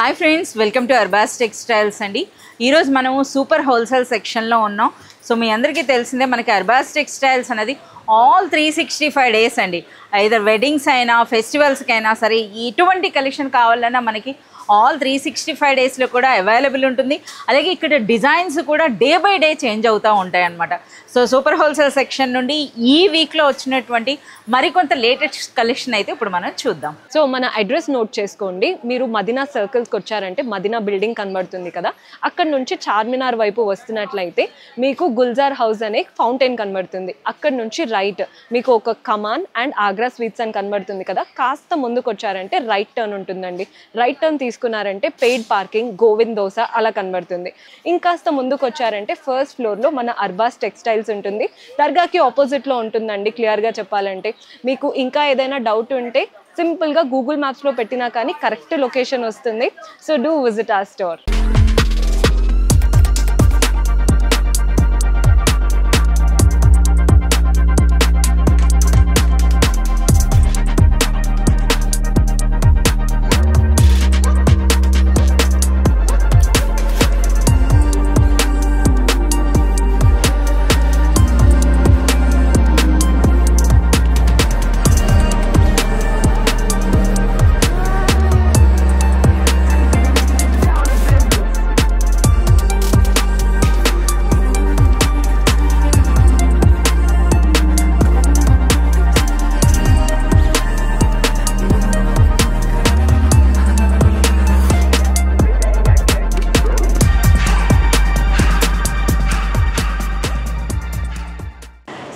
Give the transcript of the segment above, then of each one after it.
Hi friends, welcome to Arbaz textiles అండి. ఈరోజు మనము సూపర్ హోల్సేల్ సెక్షన్లో ఉన్నాం. సో మీ అందరికీ తెలిసిందే మనకి అర్బాస్ టెక్స్టైల్స్ అనేది ఆల్ 365 డేస్ అండి. ఐదర్ వెడ్డింగ్స్ అయినా ఫెస్టివల్స్కి అయినా సరే ఎటువంటి కలెక్షన్ కావాలన్నా మనకి ఆల్ 365 డేస్లో కూడా అవైలబుల్ ఉంటుంది. అలాగే ఇక్కడ డిజైన్స్ కూడా డే బై డే చేంజ్ అవుతూ ఉంటాయి అన్నమాట. సో సూపర్ హోల్సేల్ సెక్షన్ నుండి ఈ వీక్లో వచ్చినటువంటి మరికొంత లేటెస్ట్ కలెక్షన్ అయితే ఇప్పుడు మనం చూద్దాం. సో మన అడ్రస్ నోట్ చేసుకోండి. మీరు మదీనా సర్కిల్స్కి వచ్చారంటే మదీనా బిల్డింగ్ కనబడుతుంది కదా, అక్కడ నుంచి చార్మినార్ వైపు వస్తున్నట్లయితే మీకు గుల్జార్ హౌస్ అనే ఫౌంటైన్ కనబడుతుంది. అక్కడ నుంచి రైట్ మీకు ఒక కమాన్ అండ్ ఆగ్రా స్వీట్స్ అని కనబడుతుంది కదా, కాస్త ముందుకు వచ్చారంటే రైట్ టర్న్ ఉంటుందండి. రైట్ టర్న్ తీసుకున్నారంటే పెయిడ్ పార్కింగ్, గోవింద్ దోస అలా కనబడుతుంది. ఇంకాస్త ముందుకు వచ్చారంటే ఫస్ట్ ఫ్లోర్లో మన అర్బాస్ టెక్స్టైల్స్ ఉంటుంది. దర్గాకి ఆపోజిట్లో ఉంటుందండి. క్లియర్గా చెప్పాలంటే మీకు ఇంకా ఏదైనా డౌట్ ఉంటే సింపుల్గా గూగుల్ మ్యాప్స్లో పెట్టినా కానీ కరెక్ట్ లొకేషన్ వస్తుంది. So do visit our store.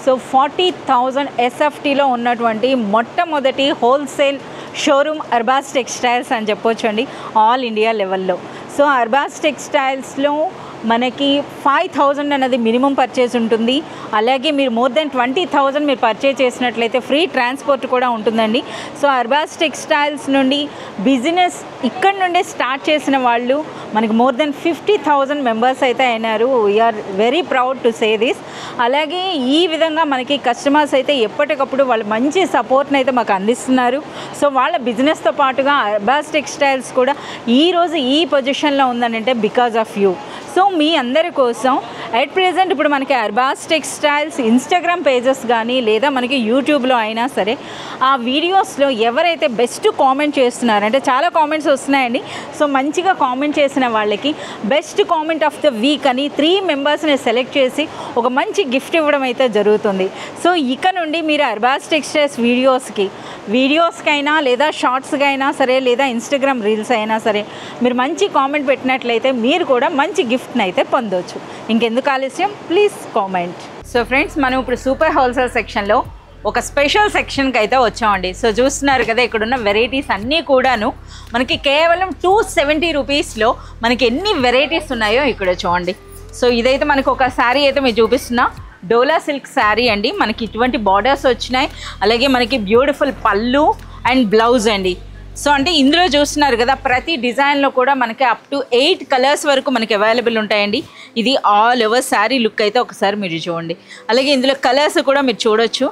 So 40,000 SFTలో ఉన్నటువంటి మొట్టమొదటి హోల్సేల్ షోరూమ్ అర్బాస్ టెక్స్టైల్స్ అని చెప్పొచ్చు అండి, ఆల్ ఇండియా లెవెల్లో. సో అర్బాస్ టెక్స్టైల్స్లో మనకి 5,000 అనేది మినిమం పర్చేస్ ఉంటుంది. అలాగే మీరు మోర్ దెన్ 20,000 మీరు పర్చేస్ చేసినట్లయితే ఫ్రీ ట్రాన్స్పోర్ట్ కూడా ఉంటుందండి. సో అర్బాస్ టెక్స్టైల్స్ నుండి బిజినెస్ ఇక్కడ నుండే స్టార్ట్ చేసిన వాళ్ళు మనకి మోర్ దెన్ 50,000 మెంబర్స్ అయితే అయినారు. We are very proud to say this. అలాగే ఈ విధంగా మనకి కస్టమర్స్ అయితే ఎప్పటికప్పుడు వాళ్ళు మంచి సపోర్ట్ని అయితే మాకు అందిస్తున్నారు. సో వాళ్ళ బిజినెస్తో పాటుగా అర్బాస్ టెక్స్టైల్స్ కూడా ఈరోజు ఈ పొజిషన్లో ఉందనంటే బికాజ్ ఆఫ్ యూ. సో మీ అందరి కోసం అట్ ప్రెజెంట్ ఇప్పుడు మనకి అర్బాస్ టెక్స్టైల్స్ ఇన్స్టాగ్రామ్ పేజెస్ కానీ లేదా మనకి యూట్యూబ్లో అయినా సరే ఆ వీడియోస్లో ఎవరైతే బెస్ట్ కామెంట్ చేస్తున్నారంటే చాలా కామెంట్స్ వస్తున్నాయండి. సో మంచిగా కామెంట్ చేసిన వాళ్ళకి best comment of the week అని 3 మెంబర్స్ని సెలెక్ట్ చేసి ఒక మంచి గిఫ్ట్ ఇవ్వడం అయితే జరుగుతుంది. సో ఇక నుండి మీరు అర్బాస్ టెక్స్టైల్స్ వీడియోస్కైనా లేదా షార్ట్స్కి అయినా సరే లేదా ఇన్స్టాగ్రామ్ రీల్స్ అయినా సరే మీరు మంచి కామెంట్ పెట్టినట్లయితే మీరు కూడా మంచి గిఫ్ట్ని అయితే పొందవచ్చు. ఇంకెందుకు ఆలస్యం, ప్లీజ్ కామెంట్. సో ఫ్రెండ్స్, మనం ఇప్పుడు సూపర్ హోల్సేల్ సెక్షన్లో ఒక స్పెషల్ సెక్షన్కి అయితే వచ్చామండి. సో చూస్తున్నారు కదా, ఇక్కడున్న వెరైటీస్ అన్నీ కూడాను మనకి కేవలం 270 రూపీస్లో మనకి ఎన్ని వెరైటీస్ ఉన్నాయో ఇక్కడ చూడండి. సో ఇదైతే మనకు ఒక శారీ అయితే మీరు చూపిస్తున్నా, డోలా సిల్క్ శారీ అండి. మనకి ఇటువంటి బార్డర్స్ వచ్చినాయి. అలాగే మనకి బ్యూటిఫుల్ పళ్ళు అండ్ బ్లౌజ్ అండి. సో అంటే ఇందులో చూస్తున్నారు కదా, ప్రతి డిజైన్లో కూడా మనకి అప్ టు 8 కలర్స్ వరకు మనకి అవైలబుల్ ఉంటాయండి. ఇది ఆల్ ఓవర్ శారీ లుక్ అయితే ఒకసారి మీరు చూడండి. అలాగే ఇందులో కలర్స్ కూడా మీరు చూడొచ్చు.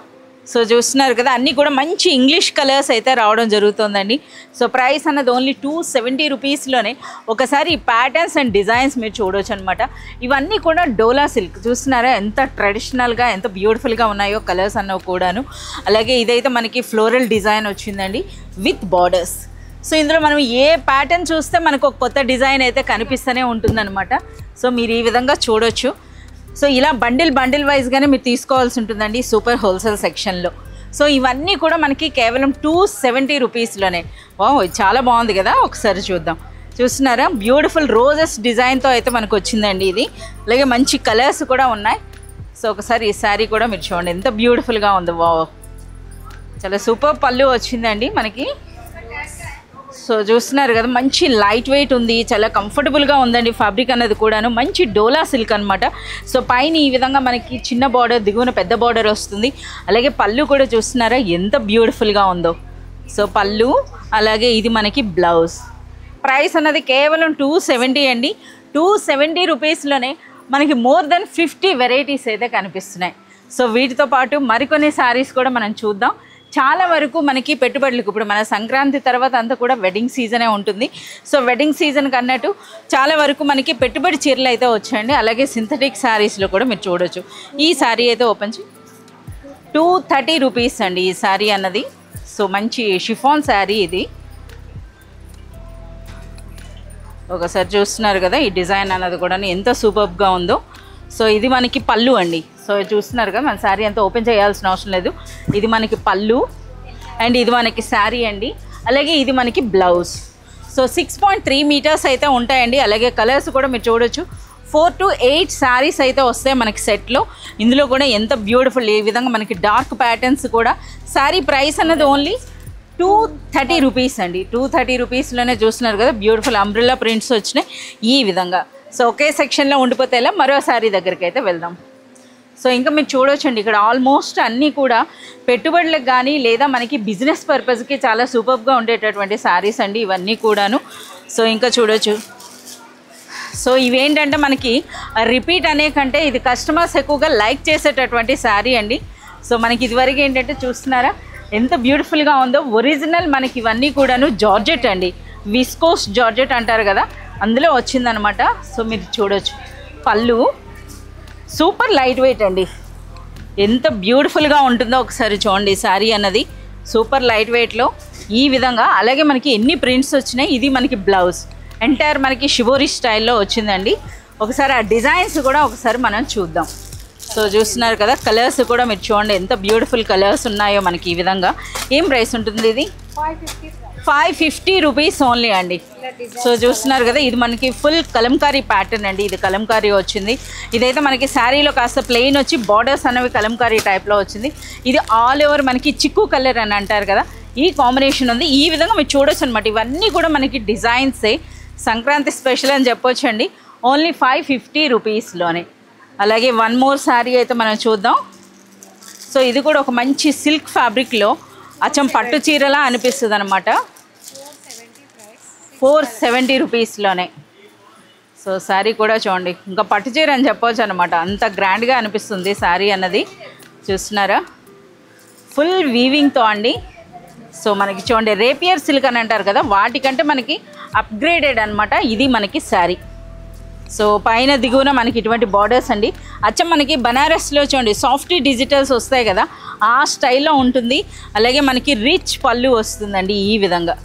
సో చూస్తున్నారు కదా, అన్నీ కూడా మంచి ఇంగ్లీష్ కలర్స్ అయితే రావడం జరుగుతుందండి. సో ప్రైస్ అన్నది ఓన్లీ 270 రూపీస్లోనే. ఒకసారి ఈ ప్యాటర్న్స్ అండ్ డిజైన్స్ మీరు చూడవచ్చు అనమాట. ఇవన్నీ కూడా డోలా సిల్క్ చూస్తున్నారా, ఎంత ట్రెడిషనల్గా ఎంత బ్యూటిఫుల్గా ఉన్నాయో కలర్స్ అన్నవి కూడాను. అలాగే ఇదైతే మనకి ఫ్లోరల్ డిజైన్ వచ్చిందండి విత్ బార్డర్స్. సో ఇందులో మనం ఏ ప్యాటర్న్ చూస్తే మనకు ఒక కొత్త డిజైన్ అయితే కనిపిస్తూనే ఉంటుందన్నమాట. సో మీరు ఈ విధంగా చూడొచ్చు. సో ఇలా బండిల్ వైజ్గానే మీరు తీసుకోవాల్సి ఉంటుందండి సూపర్ హోల్సేల్ సెక్షన్లో. సో ఇవన్నీ కూడా మనకి కేవలం 270 రూపీస్లోనే. వావ్, చాలా బాగుంది కదా, ఒకసారి చూద్దాం. చూస్తున్నారా, బ్యూటిఫుల్ రోజెస్ డిజైన్తో అయితే మనకు వచ్చిందండి ఇది. అలాగే మంచి కలర్స్ కూడా ఉన్నాయి. సో ఒకసారి ఈ శారీ కూడా మీరు చూడండి, ఎంత బ్యూటిఫుల్గా ఉంది. వావ్, చాలా సూపర్ పళ్ళు వచ్చిందండి మనకి. సో చూస్తున్నారు కదా, మంచి లైట్ వెయిట్ ఉంది, చాలా కంఫర్టబుల్గా ఉందండి. ఫ్యాబ్రిక్ అనేది కూడాను మంచి డోలా సిల్క్ అనమాట. సో పైన ఈ విధంగా మనకి చిన్న బార్డర్, దిగువన పెద్ద బార్డర్ వస్తుంది. అలాగే పళ్ళు కూడా చూస్తున్నారా ఎంత బ్యూటిఫుల్గా ఉందో. సో పళ్ళు, అలాగే ఇది మనకి బ్లౌజ్. ప్రైస్ అన్నది కేవలం 270 అండి. 270 రూపీస్లోనే మనకి మోర్ దెన్ 50 వెరైటీస్ అయితే కనిపిస్తున్నాయి. సో వీటితో పాటు మరికొన్ని శారీస్ కూడా మనం చూద్దాం. చాలా వరకు మనకి పెట్టుబడులకు ఇప్పుడు మన సంక్రాంతి తర్వాత అంతా కూడా వెడ్డింగ్ సీజనే ఉంటుంది. సో వెడ్డింగ్ సీజన్కి అన్నట్టు చాలా వరకు మనకి పెట్టుబడి చీరలు అయితే వచ్చాయండి. అలాగే సింథటిక్ శారీస్లో కూడా మీరు చూడొచ్చు. ఈ శారీ అయితే ఓపెన్ చేయి, 230 రూపీస్ అండి ఈ శారీ అన్నది. సో మంచి షిఫాన్ శారీ ఇది. ఒకసారి చూస్తున్నారు కదా ఈ డిజైన్ అన్నది కూడా ఎంత సూపర్గా ఉందో. సో ఇది మనకి పళ్ళు అండి. సో చూస్తున్నారు కదా మన శారీ అంతా ఓపెన్ చేయాల్సిన అవసరం లేదు. ఇది మనకి పళ్ళు అండ్ ఇది మనకి శారీ అండి. అలాగే ఇది మనకి బ్లౌజ్. సో 6.3 మీటర్స్ అయితే ఉంటాయండి. అలాగే కలర్స్ కూడా మీరు చూడొచ్చు. 4 to 8 శారీస్ అయితే వస్తాయి మనకి సెట్లో. ఇందులో కూడా ఎంత బ్యూటిఫుల్, ఈ విధంగా మనకి డార్క్ ప్యాటర్న్స్ కూడా. శారీ ప్రైస్ అన్నది ఓన్లీ 230 రూపీస్ అండి. 230 రూపీస్లోనే చూస్తున్నారు కదా బ్యూటిఫుల్ అంబ్రెల్లా ప్రింట్స్ వచ్చినాయి ఈ విధంగా. సో ఒకే సెక్షన్లో ఉండిపోతే ఎలా, మరో శారీ దగ్గరికి అయితే వెళ్దాం. సో ఇంకా మీరు చూడొచ్చండి ఇక్కడ ఆల్మోస్ట్ అన్నీ కూడా పెట్టుబడులకు కానీ లేదా మనకి బిజినెస్ పర్పస్కి చాలా సూపర్గా ఉండేటటువంటి శారీస్ అండి ఇవన్నీ కూడాను. సో ఇంకా చూడొచ్చు. సో ఇవేంటంటే మనకి రిపీట్ అనే కంటే ఇది కస్టమర్స్ ఎక్కువగా లైక్ చేసేటటువంటి శారీ అండి. సో మనకి ఇదివరకు ఏంటంటే చూస్తున్నారా ఎంత బ్యూటిఫుల్గా ఉందో. ఒరిజినల్ మనకి ఇవన్నీ కూడాను జార్జెట్ అండి, విస్కోస్ జార్జెట్ అంటారు కదా, అందులో వచ్చిందనమాట. సో మీరు చూడొచ్చు. పళ్ళు సూపర్ లైట్ వెయిట్ అండి, ఎంత బ్యూటిఫుల్గా ఉంటుందో ఒకసారి చూడండి. శారీ అన్నది సూపర్ లైట్ వెయిట్లో ఈ విధంగా. అలాగే మనకి ఎన్ని ప్రింట్స్ వచ్చినాయి. ఇది మనకి బ్లౌజ్ ఎంటైర్ మనకి షిబోరి స్టైల్లో వచ్చిందండి. ఒకసారి ఆ డిజైన్స్ కూడా ఒకసారి మనం చూద్దాం. సో చూస్తున్నారు కదా కలర్స్ కూడా మీరు చూడండి ఎంత బ్యూటిఫుల్ కలర్స్ ఉన్నాయో మనకి ఈ విధంగా. ఏం ప్రైస్ ఉంటుంది ఇది? 550 రూపీస్ ఓన్లీ అండి. సో చూస్తున్నారు కదా ఇది మనకి ఫుల్ కలంకారీ ప్యాటర్న్ అండి. ఇది కలంకారీ వచ్చింది. ఇదైతే మనకి శారీలో కాస్త ప్లెయిన్ వచ్చి బార్డర్స్ అనేవి కలంకారీ టైప్లో వచ్చింది. ఇది ఆల్ ఓవర్ మనకి చిక్కు కలర్ అని అంటారు కదా, ఈ కాంబినేషన్ ఉంది. ఈ విధంగా మీరు చూడొచ్చు అనమాట. ఇవన్నీ కూడా మనకి డిజైన్సే, సంక్రాంతి స్పెషల్ అని చెప్పొచ్చు అండి. ఓన్లీ 550 రూపీస్లోనే. అలాగే వన్ మోర్ శారీ అయితే మనం చూద్దాం. సో ఇది కూడా ఒక మంచి సిల్క్ ఫ్యాబ్రిక్లో అచ్చం పట్టు చీరలా అనిపిస్తుంది అనమాట. 470 రూపీస్లోనే. సో శారీ కూడా చూడండి ఇంకా పట్టు చీర అని చెప్పవచ్చు అనమాట, అంత గ్రాండ్గా అనిపిస్తుంది శారీ అన్నది. చూస్తున్నారా ఫుల్ వీవింగ్తో అండి. సో మనకి చూడండి రేపియర్ సిల్క్ అని అంటారు కదా, వాటికంటే మనకి అప్గ్రేడెడ్ అనమాట ఇది మనకి శారీ. సో పైన దిగువన మనకి ఇటువంటి బార్డర్స్ అండి. అచ్చం మనకి బనారస్లో చూడండి సాఫ్ట్ డిజిటల్స్ వస్తాయి కదా, ఆ స్టైల్లో ఉంటుంది. అలాగే మనకి రిచ్ పళ్ళు వస్తుందండి ఈ విధంగా,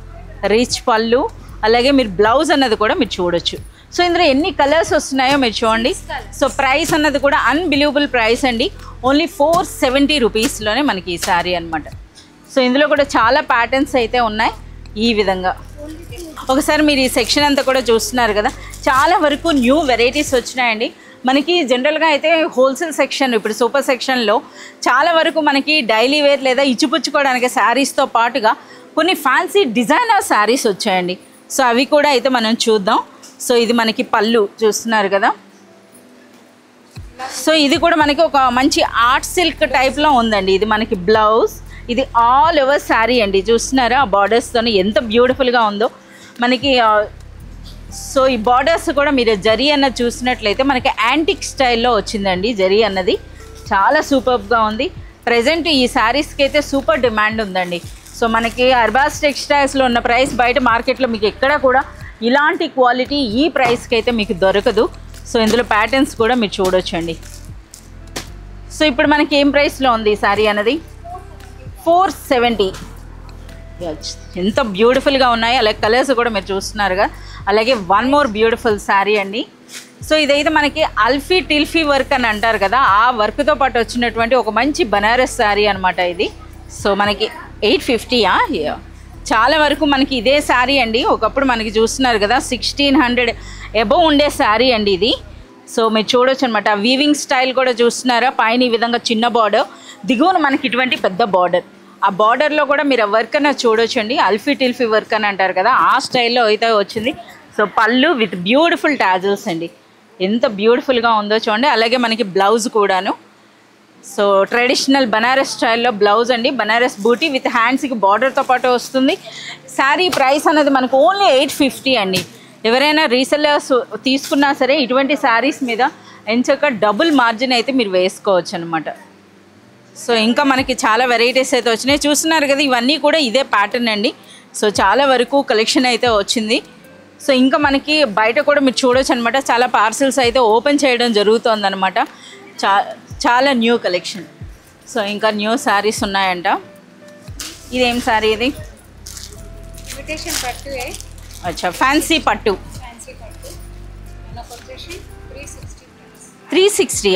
రిచ్ పళ్ళు. అలాగే మీరు బ్లౌజ్ అన్నది కూడా మీరు చూడొచ్చు. సో ఇందులో ఎన్ని కలర్స్ వస్తున్నాయో మీరు చూడండి. సో ప్రైస్ అన్నది కూడా అన్బిలీవబుల్ ప్రైస్ అండి. ఓన్లీ 470 రూపీస్లోనే మనకి ఈ శారీ అనమాట. సో ఇందులో కూడా చాలా ప్యాటర్న్స్ అయితే ఉన్నాయి ఈ విధంగా. ఒకసారి మీరు ఈ సెక్షన్ అంతా కూడా చూస్తున్నారు కదా, చాలా వరకు న్యూ వెరైటీస్ వచ్చినాయండి. మనకి జనరల్గా అయితే హోల్సేల్ సెక్షన్, ఇప్పుడు సూపర్ సెక్షన్లో చాలా వరకు మనకి డైలీ వేర్ లేదా ఇచ్చిపుచ్చుకోవడానికి శారీస్తో పాటుగా కొన్ని ఫ్యాన్సీ డిజైనర్ శారీస్ వచ్చాయండి. సో అవి కూడా అయితే మనం చూద్దాం. సో ఇది మనకి పళ్ళు చూస్తున్నారు కదా. సో ఇది కూడా మనకి ఒక మంచి ఆర్ట్ సిల్క్ టైప్లో ఉందండి. ఇది మనకి బ్లౌజ్. ఇది ఆల్ ఓవర్ శారీ అండి. చూస్తున్నారా ఆ బార్డర్స్తో ఎంత బ్యూటిఫుల్గా ఉందో మనకి. సో ఈ బార్డర్స్ కూడా మీరు జరీ అన్నది చూసినట్లయితే మనకి యాంటిక్ స్టైల్లో వచ్చిందండి. జరీ అన్నది చాలా సూపర్గా ఉంది. ప్రజెంట్ ఈ శారీస్కి అయితే సూపర్ డిమాండ్ ఉందండి. సో మనకి అర్బాస్ టెక్స్టైల్స్లో ఉన్న ప్రైస్ బయట మార్కెట్లో మీకు ఎక్కడ కూడా ఇలాంటి క్వాలిటీ ఈ ప్రైస్కి అయితే మీకు దొరకదు. సో ఇందులో ప్యాటర్న్స్ కూడా మీరు చూడొచ్చండి. సో ఇప్పుడు మనకి ఏం ప్రైస్లో ఉంది ఈ శారీ అన్నది? 470. ఎంత బ్యూటిఫుల్గా ఉన్నాయి. అలాగే కలర్స్ కూడా మీరు చూస్తున్నారుగా. అలాగే వన్ మోర్ బ్యూటిఫుల్ శారీ అండి. సో ఇదైతే మనకి అల్ఫీ టిల్ఫీ వర్క్ అని అంటారు కదా, ఆ వర్క్తో పాటు వచ్చినటువంటి ఒక మంచి బనారస్ శారీ అనమాట ఇది. సో మనకి 850. చాలా వరకు మనకి ఇదే శారీ అండి. ఒకప్పుడు మనకి చూస్తున్నారు కదా 1600 అబవ్ ఉండే శారీ అండి ఇది. సో మీరు చూడొచ్చు అనమాట. వీవింగ్ స్టైల్ కూడా చూస్తున్నారా, పైన ఈ విధంగా చిన్న బార్డర్, దిగువన మనకి ఇటువంటి పెద్ద బార్డర్. ఆ బార్డర్లో కూడా మీరు ఆ వర్క్ అన్న చూడొచ్చండి. అల్ఫీ టిల్ఫీ వర్క్ అని అంటారు కదా, ఆ స్టైల్లో అయితే వచ్చింది. సో పళ్ళు విత్ బ్యూటిఫుల్ టాజిల్స్ అండి, ఎంత బ్యూటిఫుల్గా ఉందో చూడండి. అలాగే మనకి బ్లౌజ్ కూడాను. సో ట్రెడిషనల్ బనారస్ స్టైల్లో బ్లౌజ్ అండి. బనారస్ బూటీ విత్ హ్యాండ్స్కి బార్డర్తో పాటు వస్తుంది. శారీ ప్రైస్ అనేది మనకు ఓన్లీ 850 అండి. ఎవరైనా రీసెల్లర్స్ తీసుకున్నా సరే ఇటువంటి శారీస్ మీద ఎంచక్క డబుల్ మార్జిన్ అయితే మీరు వేసుకోవచ్చు అనమాట. సో ఇంకా మనకి చాలా వెరైటీస్ అయితే వచ్చినాయి. చూస్తున్నారు కదా, ఇవన్నీ కూడా ఇదే ప్యాటర్న్ అండి. సో చాలా వరకు కలెక్షన్ అయితే వచ్చింది. సో ఇంకా మనకి బయట కూడా మీరు చూడొచ్చు అనమాట, చాలా పార్సిల్స్ అయితే ఓపెన్ చేయడం జరుగుతుందన్నమాట. చాలా న్యూ కలెక్షన్. సో ఇంకా న్యూ శారీస్ ఉన్నాయంట. ఇదేం శారీ ఇది? ఇమిటేషన్ పట్టు. అచ్చా, ఫ్యాన్సీ పట్టు. 360.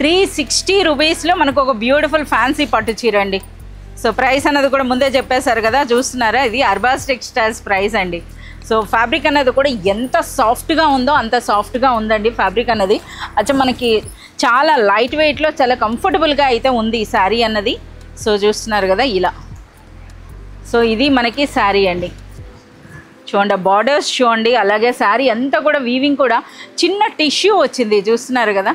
360 రూపీస్లో మనకు ఒక బ్యూటిఫుల్ ఫ్యాన్సీ పట్టు చీర అండి. సో ప్రైస్ అన్నది కూడా ముందే చెప్పేశారు కదా, చూస్తున్నారా? ఇది అర్బాస్ టెక్స్టైల్స్ ప్రైస్ అండి. సో ఫ్యాబ్రిక్ అన్నది కూడా ఎంత సాఫ్ట్గా ఉందో అంత సాఫ్ట్గా ఉందండి ఫ్యాబ్రిక్ అన్నది. అచ్చా మనకి చాలా లైట్ వెయిట్లో చాలా కంఫర్టబుల్గా అయితే ఉంది ఈ శారీ అన్నది. సో చూస్తున్నారు కదా ఇలా. సో ఇది మనకి శారీ అండి. చూడండి బార్డర్స్ చూడండి, అలాగే శారీ అంతా కూడా వీవింగ్ కూడా చిన్న టిష్యూ వచ్చింది. చూస్తున్నారు కదా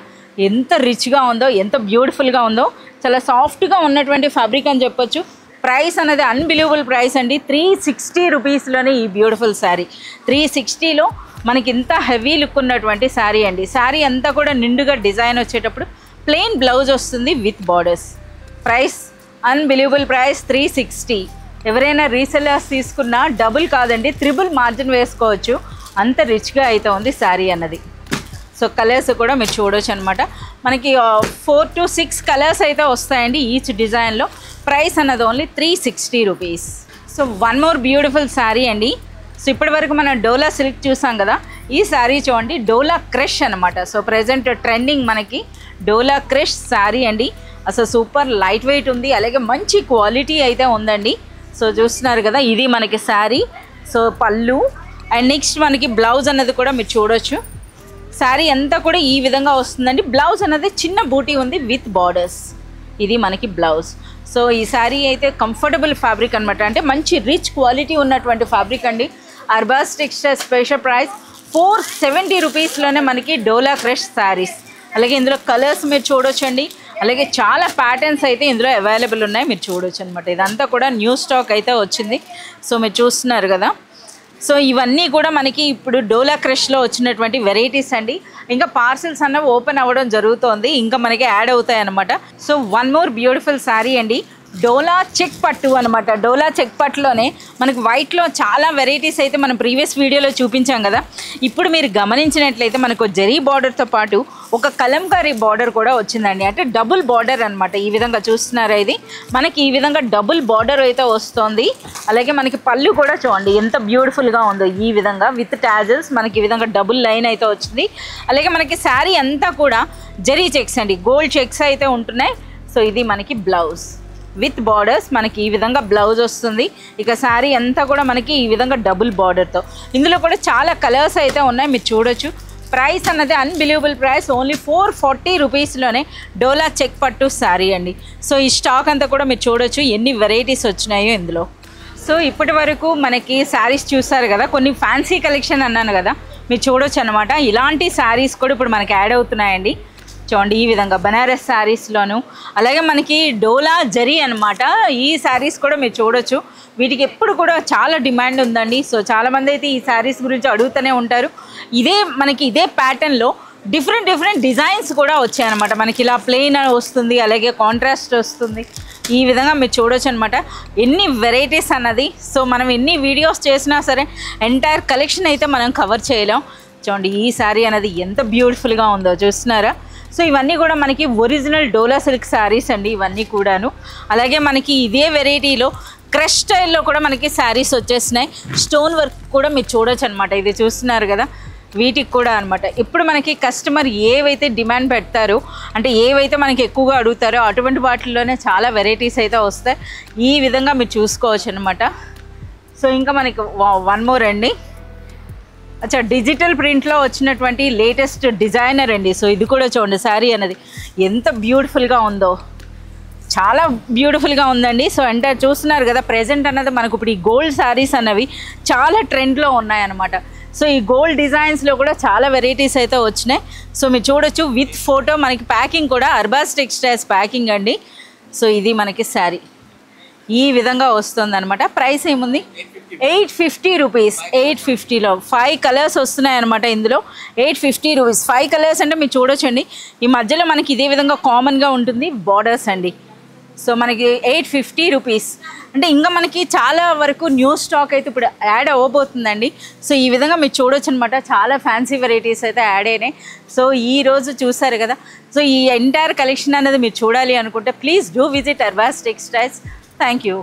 ఎంత రిచ్గా ఉందో, ఎంత బ్యూటిఫుల్గా ఉందో. చాలా సాఫ్ట్గా ఉన్నటువంటి ఫ్యాబ్రిక్ అని చెప్పొచ్చు. ప్రైస్ అనేది అన్బిలీవబుల్ ప్రైస్ అండి. 360 రూపీస్లోనే ఈ బ్యూటిఫుల్ శారీ. 360లో మనకి ఇంత హెవీ లుక్ ఉన్నటువంటి శారీ అండి. శారీ అంతా కూడా నిండుగా డిజైన్ వచ్చేటప్పుడు ప్లెయిన్ బ్లౌజ్ వస్తుంది with borders. Price unbelievable price 360. ఎవరైనా రీసెల్లర్స్ తీసుకున్నా డబుల్ కాదండి, త్రిబుల్ మార్జిన్ వేసుకోవచ్చు. అంత రిచ్గా అయితే ఉంది శారీ అన్నది. సో కలర్స్ కూడా మీరు చూడవచ్చు అనమాట. మనకి 4 to 6 కలర్స్ అయితే వస్తాయండి ఈచ్ డిజైన్లో. ప్రైస్ అన్నది only 360 rupees. So one more beautiful sari అండి. సో ఇప్పటివరకు మనం డోలా సిల్క్ చూసాం కదా, ఈ శారీ చూడండి డోలా క్రష్ అనమాట. సో ప్రజెంట్ ట్రెండింగ్ మనకి డోలా క్రష్ శారీ అండి. అసలు సూపర్ లైట్ వెయిట్ ఉంది, అలాగే మంచి క్వాలిటీ అయితే ఉందండి. సో చూస్తున్నారు కదా, ఇది మనకి శారీ. సో పళ్ళు అండ్ నెక్స్ట్ మనకి బ్లౌజ్ అన్నది కూడా మీరు చూడొచ్చు. శారీ అంతా కూడా ఈ విధంగా వస్తుందండి. బ్లౌజ్ అన్నది చిన్న బూటీ ఉంది విత్ బార్డర్స్. ఇది మనకి బ్లౌజ్. సో ఈ శారీ అయితే కంఫర్టబుల్ ఫ్యాబ్రిక్ అనమాట, అంటే మంచి రిచ్ క్వాలిటీ ఉన్నటువంటి ఫ్యాబ్రిక్ అండి. అర్బాస్ టెక్స్టైల్స్ స్పెషల్ ప్రైస్ 470 రూపీస్లోనే మనకి డోలా క్రష్ శారీస్. అలాగే ఇందులో కలర్స్ మీరు చూడొచ్చండి, అలాగే చాలా ప్యాటర్న్స్ అయితే ఇందులో అవైలబుల్ ఉన్నాయి, మీరు చూడొచ్చు అనమాట. ఇదంతా కూడా న్యూ స్టాక్ అయితే వచ్చింది. సో మీరు చూస్తున్నారు కదా. సో ఇవన్నీ కూడా మనకి ఇప్పుడు డోలా క్రష్లో వచ్చినటువంటి వెరైటీస్ అండి. ఇంకా పార్సిల్స్ అన్నవి ఓపెన్ అవ్వడం జరుగుతోంది, ఇంకా మనకి యాడ్ అవుతాయి అనమాట. So one more beautiful sari అండి, డోలా చెక్ పట్టు అనమాట. డోలా చెక్ పట్టులోనే మనకి వైట్లో చాలా వెరైటీస్ అయితే మనం ప్రీవియస్ వీడియోలో చూపించాం కదా. ఇప్పుడు మీరు గమనించినట్లయితే మనకు జరీ బార్డర్తో పాటు ఒక కలంకారీ బార్డర్ కూడా వచ్చిందండి, అంటే డబుల్ బార్డర్ అనమాట. ఈ విధంగా చూస్తున్నారా, ఇది మనకి ఈ విధంగా డబుల్ బార్డర్ అయితే వస్తుంది. అలాగే మనకి పళ్ళు కూడా చూడండి ఎంత బ్యూటిఫుల్గా ఉందో, ఈ విధంగా విత్ టాజల్స్ మనకి ఈ విధంగా డబుల్ లైన్ అయితే వచ్చింది. అలాగే మనకి శారీ అంతా కూడా జరీ చెక్స్ అండి, గోల్డ్ చెక్స్ అయితే ఉంటున్నాయి. సో ఇది మనకి బ్లౌజ్ విత్ బార్డర్స్, మనకి ఈ విధంగా బ్లౌజ్ వస్తుంది. ఇక శారీ అంతా కూడా మనకి ఈ విధంగా డబుల్ బార్డర్తో. ఇందులో కూడా చాలా కలర్స్ అయితే ఉన్నాయి, మీరు చూడొచ్చు. ప్రైస్ అన్నది అన్బిలీవబుల్ ప్రైస్, ఓన్లీ 440 రూపీస్లోనే డోలా చెక్ పట్టు శారీ అండి. సో ఈ స్టాక్ అంతా కూడా మీరు చూడొచ్చు ఎన్ని వెరైటీస్ వచ్చినాయో ఇందులో. సో ఇప్పటి వరకు మనకి శారీస్ చూసారు కదా, కొన్ని ఫ్యాన్సీ కలెక్షన్ అన్నాను కదా, మీరు చూడొచ్చు అనమాట. ఇలాంటి శారీస్ కూడా ఇప్పుడు మనకి యాడ్ అవుతున్నాయండి. చూడండి ఈ విధంగా బనారస్ శారీస్లోను, అలాగే మనకి డోలా జరీ అనమాట. ఈ శారీస్ కూడా మీరు చూడొచ్చు, వీటికి ఎప్పుడు కూడా చాలా డిమాండ్ ఉందండి. సో చాలామంది అయితే ఈ శారీస్ గురించి అడుగుతూనే ఉంటారు. ఇదే ప్యాటర్న్లో డిఫరెంట్ డిజైన్స్ కూడా వచ్చాయన్నమాట. మనకి ఇలా ప్లెయిన్ వస్తుంది, అలాగే కాంట్రాస్ట్ వస్తుంది. ఈ విధంగా మీరు చూడొచ్చు అనమాట ఎన్ని వెరైటీస్ అన్నది. సో మనం ఎన్ని వీడియోస్ చేసినా సరే ఎంటైర్ కలెక్షన్ అయితే మనం కవర్ చేయలేం. చూడండి ఈ శారీ అనేది ఎంత బ్యూటిఫుల్గా ఉందో, చూస్తున్నారా. సో ఇవన్నీ కూడా మనకి ఒరిజినల్ డోలా సిల్క్ శారీస్ అండి ఇవన్నీ కూడాను. అలాగే మనకి ఇదే వెరైటీలో క్రష్ స్టైల్లో కూడా మనకి శారీస్ వచ్చేసినాయి. స్టోన్ వర్క్ కూడా మీరు చూడొచ్చు అనమాట. ఇది చూస్తున్నారు కదా, వీటికి కూడా అనమాట. ఇప్పుడు మనకి కస్టమర్ ఏవైతే డిమాండ్ పెడతారో, అంటే ఏవైతే మనకి ఎక్కువగా అడుగుతారో అటువంటి వాటిల్లోనే చాలా వెరైటీస్ అయితే వస్తాయి. ఈ విధంగా మీరు చూసుకోవచ్చు అనమాట. సో ఇంకా మనకి వన్ మోర్ అండి, అచ్చా డిజిటల్ ప్రింట్లో వచ్చినటువంటి లేటెస్ట్ డిజైనర్ అండి. సో ఇది కూడా చూడండి, శారీ అనేది ఎంత బ్యూటిఫుల్గా ఉందో, చాలా బ్యూటిఫుల్గా ఉందండి. సో అంటే చూస్తున్నారు కదా, ప్రెజెంట్ అన్నది మనకు ఇప్పుడు ఈ గోల్డ్ శారీస్ అన్నవి చాలా ట్రెండ్లో ఉన్నాయన్నమాట. సో ఈ గోల్డ్ డిజైన్స్లో కూడా చాలా వెరైటీస్ అయితే వచ్చినాయి. సో మీరు చూడొచ్చు విత్ ఫోటో, మనకి ప్యాకింగ్ కూడా అర్బాస్ టెక్స్టైల్స్ ప్యాకింగ్ అండి. సో ఇది మనకి శారీ ఈ విధంగా వస్తుంది అనమాట. ప్రైస్ ఏముంది? 850 రూపీస్. 850లో 5 కలర్స్ వస్తున్నాయి అనమాట. ఇందులో 850 రూపీస్. 5 కలర్స్ అంటే మీరు చూడొచ్చండి. ఈ మధ్యలో మనకి ఇదే విధంగా కామన్గా ఉంటుంది బార్డర్స్ అండి. సో మనకి 850 రూపీస్. అంటే ఇంకా మనకి చాలా వరకు న్యూ స్టాక్ అయితే ఇప్పుడు యాడ్ అవ్వబోతుందండి. సో ఈ విధంగా మీరు చూడొచ్చు అనమాట. చాలా ఫ్యాన్సీ వెరైటీస్ అయితే యాడ్ అయినాయి. సో ఈరోజు చూసారు కదా. సో ఈ ఎంటైర్ కలెక్షన్ అనేది మీరు చూడాలి అనుకుంటే please do visit Arbaz textiles. Thank you.